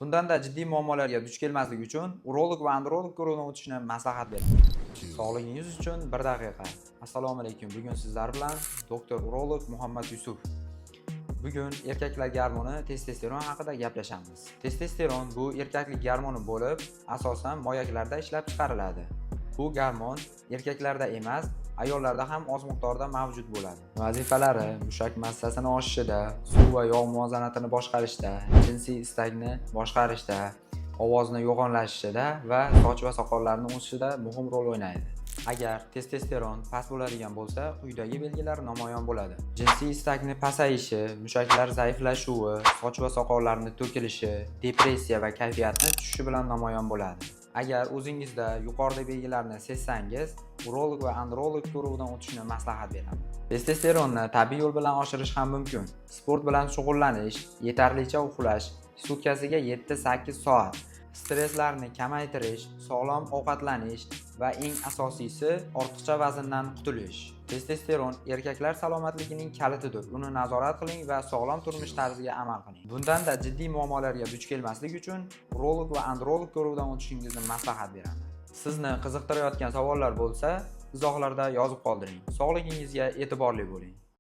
Bundanda jiddiy muammolarga duch kelmaslik uchun urolog va androlog ko'rigidan o'tishni maslahat beraman. Sog'ligingiz uchun 1 daqiqa. Assalomu alaykum. Bugun sizlar bilan doktor urolog Muhammad Yusuf. Bugun erkaklar gormoni testosteron haqida gaplashamiz. Testosteron bu erkaklik gormoni bo'lib, asosan moyaklarda ishlab chiqariladi. Bu gormon erkaklarda emas, ayollarda ham oz miqdorda mavjud bo'ladi. Vazifalari mushak massasini oshishida, suv va yog' muvozanatini boshqarishda, jinsiy istakni boshqarishda, ovozni yo'g'onlashishida va soch va soqollarning o'sishida muhim rol o'ynaydi. Agar testosteron past bo'ladigan bo'lsa, quyidagi belgilar namoyon bo'ladi. Jinsiy istakni pasayishi, mushaklar zaiflashuvi, soch va soqollarning to'kilishi, depressiya va kayfiyatni tushishi bilan namoyon bo'ladi. Agar o'zingizda yuqoridagi belgilarni sezsangiz, urolog va androlog ko'rigidan o'tishni maslahat beraman. Testosteronni tabiiy yo'l bilan oshirish ham mumkin. Sport bilan shug'ullanish, yetarlicha uxlash, sutkasiga 7-8 soat, stresslarni kamaytirish, sog'lom ovqatlanish va eng asosiysi ortiqcha vazndan qutulish. Testosteron erkaklar salomatligining kalitidir. Uni nazorat qiling va sog'lom turmush tarziga amal qiling. Bundanda jiddiy muammolarga duch kelmaslik uchun urolog va androlog ko'rigidan o'tishingizni maslahat beraman. Sizni qiziqtirayotgan savollar bo'lsa, izohlarda yozib qoldiring. Sog'ligingizga e'tiborli bo'ling.